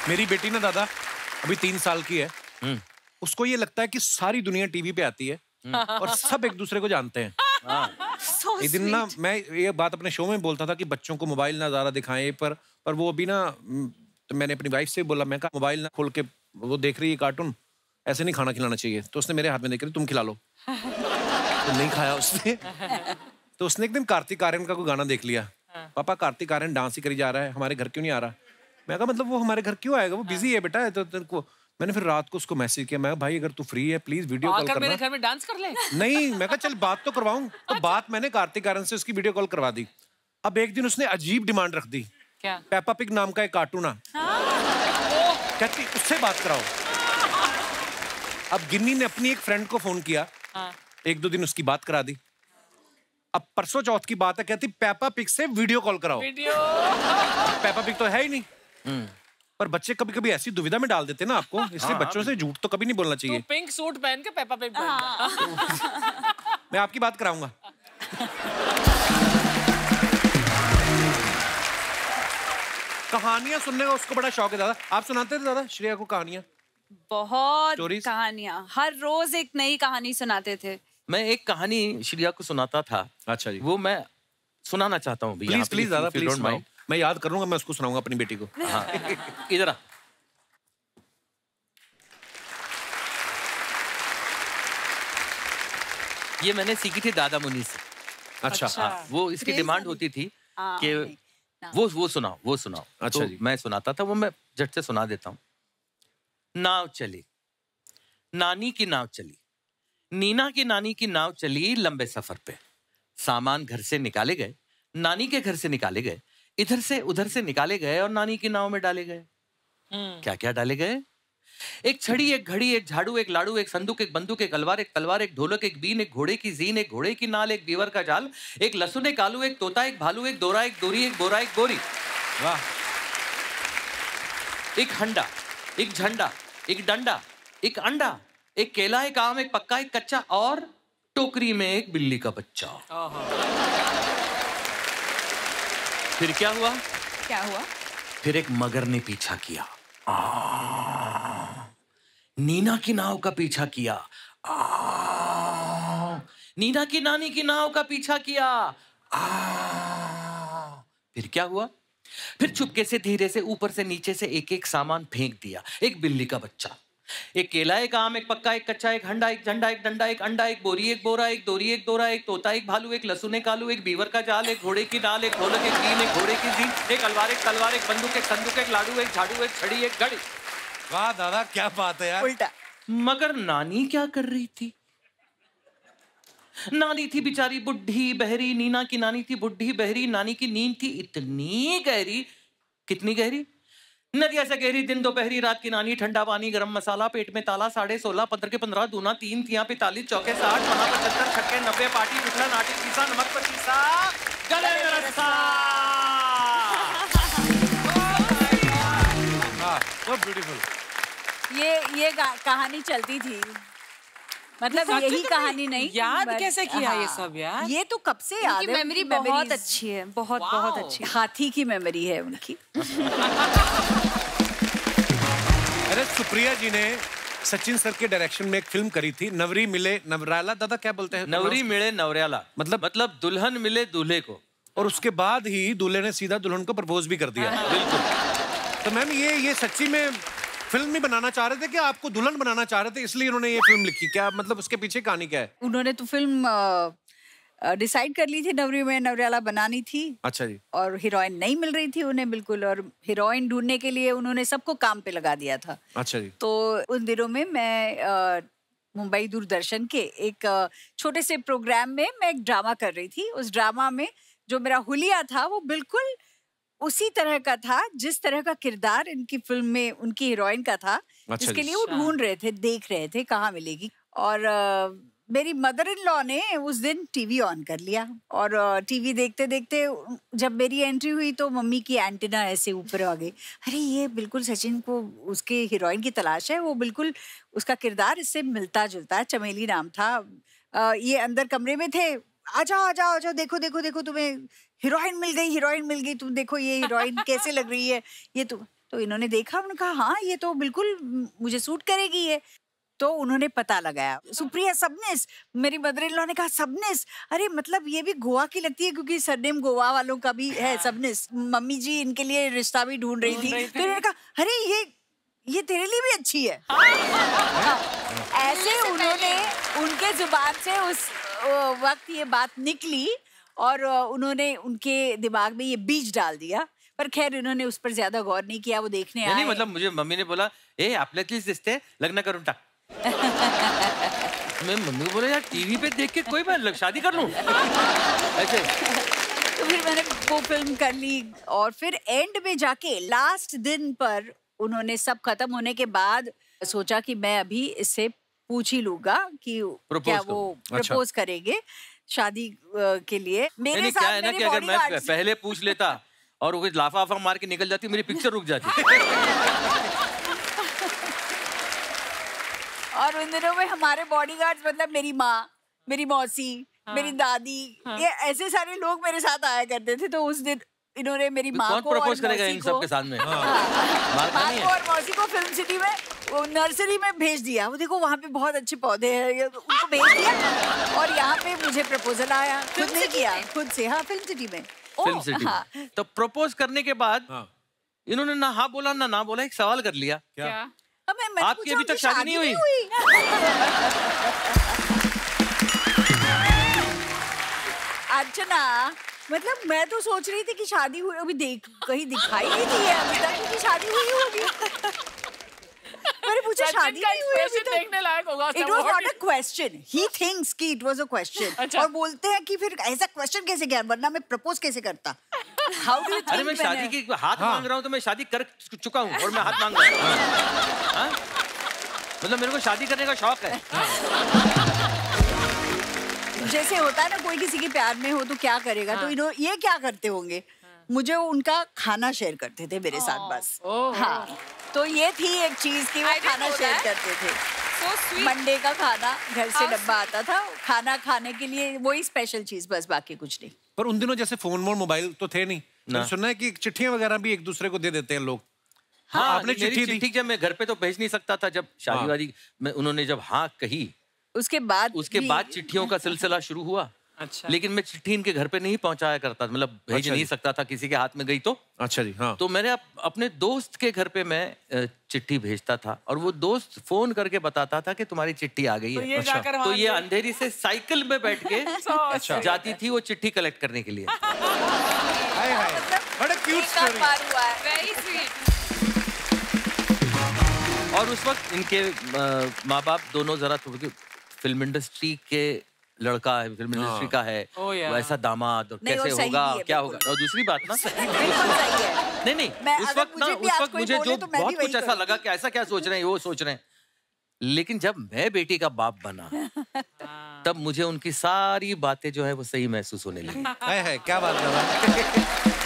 मेरी बेटी ना दादा अभी 3 साल की है। उसको ये लगता है कि सारी दुनिया टीवी पे आती है और सब एक दूसरे को जानते हैं। एक दिन ना मैं ये बात अपने शो में बोलता था कि बच्चों को मोबाइल ना ज्यादा दिखाएं, पर वो अभी ना, तो मैंने अपनी वाइफ से बोला, मैं कहा मोबाइल ना खोल के वो देख रही है कार्टून, ऐसे नहीं खाना खिलाना चाहिए। तो उसने मेरे हाथ में देख रही, तुम खिला लो। तो नहीं खाया उसने। तो उसने एक दिन कार्तिक आर्यन का कोई गाना देख लिया। पापा कार्तिक आर्यन डांस ही करी जा रहा है, हमारे घर क्यों नहीं आ रहा? मैं कहा मतलब वो हमारे घर क्यों आएगा, वो बिजी है बेटा। तो तेरे को मैंने फिर रात को उसको मैसेज किया, मैं भाई अगर तू फ्री है प्लीज वीडियो कॉल करना, मेरे घर में डांस कर ले। नहीं मैं कहा चल बात तो करवाऊं। तो बात मैंने कार्तिक आर्यन से उसकी वीडियो कॉल करवा दी। अब एक दिन उसने अजीब डिमांड रख दी। क्या? पेपा पिग नाम का एक कार्टून है, कहती उससे बात कराओ। अब गिन्नी ने अपनी एक फ्रेंड को फोन किया, 1-2 दिन उसकी बात करा दी। अब परसों चौथ की बात है, कहती पेपा पिग से वीडियो कॉल कराओ। पेपा पिग तो है ही नहीं। पर बच्चे कभी कभी ऐसी दुविधा में डाल देते ना आपको, इसलिए बच्चों से झूठ तो कभी नहीं बोलना चाहिए। तो पिंक सूट पहन के पेपा पिग पहन। मैं आपकी बात कराऊंगा। कहानियां सुनने का उसको बड़ा शौक है दादा। आप सुनाते थे दादा श्रेया को कहानियां? बहुत कहानियां, हर रोज एक नई कहानी सुनाते थे। मैं एक कहानी श्रेया को सुनाता था। अच्छा जी। वो मैं सुनाना चाहता हूँ। प्लीज प्लीज दादा प्लीज, मैं याद करूंगा, मैं उसको सुनाऊंगा अपनी बेटी को। हाँ, इधर आ। ये मैंने सीखी थी दादा मुनि से। अच्छा। वो इसकी डिमांड होती थी कि वो सुनाओ। अच्छा तो मैं सुनाता था, वो मैं झट से सुना देता हूँ। नाव चली, नानी की नाव चली, नीना की नानी की नाव चली लंबे सफर पे। सामान घर से निकाले गए, नानी के घर से निकाले गए, इधर से उधर से निकाले गए और नानी की नाव में डाले गए। क्या क्या डाले गए? एक छड़ी, एक घड़ी, एक झाड़ू, एक लाड़ू, एक संदूक, एक बंदूक, एक अलवार, एक तलवार, एक ढोलक, एक बीन, एक घोड़े की जीन, एक घोड़े की नाल, एक बीवर का जाल, एक लहसुन, एक आलू, एक तोता, एक भालू, एक दोरा, एक दोरी, एक बोरा, एक बोरी। वाह। एक हंडा, एक झंडा, एक डंडा, एक अंडा, एक केला, एक आम, एक पक्का, एक कच्चा और टोकरी में एक बिल्ली का बच्चा। फिर क्या हुआ? क्या हुआ? फिर एक मगर ने पीछा किया। नीना की नाव का पीछा किया। नीना की नानी की नाव का पीछा किया। फिर क्या हुआ? फिर चुपके से धीरे से ऊपर से नीचे से एक एक सामान फेंक दिया। एक बिल्ली का बच्चा, एक केला, एक आम, एक पक्का, एक कच्चा, एक हंडा, एक झंडा, एक डंडा, एक अंडा, एक बोरी, एक बोरा, एक दोरी, एक दोरा, एक तोता, एक भालू, एक लहसुन, एक आलू, एक बीवर का जाल, एक घोड़े की नाल, एक ढोलक, एक बीन, एक घोड़े की जीन, एक अलवार, एक तलवार, एक बंदूक, एक संदूक, एक लाडू, एक झाड़ू, एक छड़ी, एक घड़ी। वाह दादा क्या बात है यार। उल्टा। मगर नानी क्या कर रही थी? नानी थी बेचारी बुढ़ी बहरी। नीना की नानी थी बुढ़ी बहरी। नानी की नींद थी इतनी गहरी। कितनी गहरी? नदिया से गहरी, दिन दोपहरी, रात की नानी, ठंडा पानी, गरम मसाला, पेट में ताला, 16.5, 15 के 15, दूना 3, 3 45, चौके 60, 75, छक्के 90, पार्टी पिछला, नाटी पीसा, नमक पचीसा, गले में रस्सा। So beautiful। ये कहानी चलती थी, मतलब यही कहानी नहीं। याद कैसे किया ये सब यार? ये तो कब से याद है। मेमोरी बहुत अच्छी है, बहुत अच्छी। हाथी की मेमोरी है उनकी। अरे सुप्रिया जी ने सचिन सर के डायरेक्शन में एक फिल्म करी थी, नवरी मिले नवराला। दादा क्या बोलते हैं? नवरी मिले नवरेला, मतलब दुल्हन मिले दूल्हे को। और उसके बाद ही दूल्हे ने सीधा दुल्हन को प्रपोज भी कर दिया। बिल्कुल। तो मैम ये सच्ची में फिल्म नहीं बनाना चाह रहे थे कि आपको दुल्हन बनाना चाह रहे थे, इसलिए उन्होंने ये फिल्म लिखी? क्या मतलब उसके पीछे कहानी क्या है? उन्होंने तो फिल्म डिसाइड कर ली थी, नवरी में नवरेला बनानी थी। अच्छा जी। और हीरोइन नहीं मिल रही थी उन्हें बिल्कुल, और हीरोइन ढूंढने के लिए उन्होंने सबको काम पे लगा दिया था। अच्छा जी। तो उन दिनों में मैं मुंबई दूरदर्शन के एक छोटे से प्रोग्राम में मैं एक ड्रामा कर रही थी। उस ड्रामा में जो मेरा हुलिया था वो बिल्कुल उसी तरह का था जिस तरह का किरदार इनकी फिल्म में उनकी हीरोइन का था। जिसके लिए वो ढूंढ रहे थे, देख रहे थे कहाँ मिलेगी। और मेरी मदर इन लॉ ने उस दिन टीवी ऑन कर लिया, और टीवी देखते देखते जब मेरी एंट्री हुई तो मम्मी की एंटीना ऐसे ऊपर आ गई। अरे ये बिल्कुल सचिन को उसके हीरोइन की तलाश है, वो बिल्कुल उसका किरदार इससे मिलता जुलता है। चमेली नाम था। ये अंदर कमरे में थे, आ जाओ आ जाओ आ जाओ, देखो देखो देखो तुम्हें हीरोइन मिल गई, हीरोइन मिल गई, तुम देखो ये हीरोइन कैसे लग रही है। ये तो तो इन्होंने देखा, उन्होंने कहा हाँ ये तो बिल्कुल मुझे सूट करेगी ये। तो उन्होंने पता लगाया, सुप्रिया सबनिस। मेरी मदर इन लॉ ने कहा सबनिस, अरे मतलब ये भी गोवा की लगती है क्योंकि सरनेम गोवा वालों का भी है सबनिस। मम्मी जी इनके लिए रिश्ता भी ढूंढ रही थी। तो उन्होंने कहा अरे ये तेरे लिए भी अच्छी है। ऐसे उन्होंने उनके जुबान से उस वक्त ये बात निकली और उन्होंने उनके दिमाग में ये बीज डाल दिया। पर खैर इन्होंने उस पर ज्यादा गौर नहीं किया, वो देखने आए। नहीं मतलब मुझे मम्मी ने बोला ए आपल्यातलीच दिसते, लग्न करून टाक। मैं मम्मी को बोला यार टीवी पे देख के कोई मैं शादी कर लूं ऐसे। तो फिर मैंने वो फिल्म कर ली और फिर एंड में जाके लास्ट दिन पर उन्होंने सब खत्म होने के बाद सोचा कि मैं अभी इससे पूछ ही लूंगा कि क्या वो प्रपोज करेंगे शादी के लिए। मेरे साथ क्या है ना कि अगर मैं पहले पूछ लेता और वो लाफा मार के निकल जाती, मेरी पिक्चर रुक जाती। और उन दिनों में हमारे बॉडीगार्ड्स मतलब मेरी माँ, मेरी मौसी, मेरी दादी, ये ऐसे सारे लोग मेरे साथ आया करते थे। तो उस दिन इन्होंने मेरी माँ को और प्रपोज करेगा इन सब के सामने? माँ को और मौसी को फिल्म सिटी में नर्सरी में भेज दिया। वो देखो वहाँ पे बहुत अच्छे पौधे हैं, उनको भेज दिया और यहाँ पे मुझे प्रपोजल आया। खुद नहीं किया, खुद से। हाँ फिल्म सिटी में। फिल्म सिटी में। तो प्रपोज करने के बाद इन्होंने ना हाँ बोला ना बोला, एक सवाल कर लिया। क्या? आपकी अभी तक शादी नहीं हुई? अर्चना मतलब मैं तो सोच रही थी कि शादी हुई, अभी कहीं दिखाई नहीं दी है अभी तक कि शादी हुई होगी। मैंने पूछा शादी नहीं हुई अभी तक। देखने लायक होगा। It was not a question. He thinks कि it was a question. और बोलते हैं कि फिर ऐसा क्वेश्चन कैसे किया, वरना मैं प्रपोज कैसे करता? How do you think? अरे मैं शादी की हाथ मांग रहा हूँ तो मैं शादी कर चुका हूँ और मैं हाथ मांग रहा हूँ। मतलब मेरे को शादी करने का शौक है। जैसे होता है ना कोई किसी के प्यार में हो तो क्या करेगा, तो ये क्या करते होंगे, मुझे उनका खाना शेयर करते थे मेरे साथ बस। हाँ तो ये थी एक चीज की वो खाना शेयर करते थे। मंडे का खाना घर से डब्बा आता था, खाना खाने के लिए वही स्पेशल चीज, बस बाकी कुछ नहीं। पर उन दिनों जैसे फोन मोबाइल तो थे नहीं, तो सुनना है कि चिट्ठियां वगैरह भी एक दूसरे को दे देते हैं लोग। हाँ आपने चिट्ठी जब मैं घर पे तो भेज नहीं सकता था, जब शादी वादी में उन्होंने जब हाँ कही उसके बाद चिट्ठियों का सिलसिला शुरू हुआ। अच्छा। लेकिन मैं चिट्ठी इनके घर पे नहीं पहुंचाया करता, मतलब भेज नहीं सकता था, किसी के हाथ में गई तो। अच्छा जी। हाँ। तो मैंने अपने दोस्त के घर पे मैं चिट्ठी भेजता था और वो दोस्त फोन करके बताता था कि तुम्हारी चिट्ठी आ गई है। तो ये अंधेरी से साइकिल में बैठ के जाती थी वो चिट्ठी कलेक्ट करने के लिए। बड़ा क्यूट स्टोरी। Very sweet. और उस वक्त इनके माँ बाप दोनों जरा थोड़ी फिल्म इंडस्ट्री के लड़का है, फिल्म इंडस्ट्री का है, वैसा दामाद कैसे होगा, क्या होगा। और दूसरी बात ना नहीं उस वक्त मुझे जो बहुत कुछ ऐसा लगा कि ऐसा क्या सोच रहे हैं, वो सोच रहे हैं। लेकिन जब मैं बेटी का बाप बना तब मुझे उनकी सारी बातें जो है वो सही महसूस होने लगी। क्या बात है।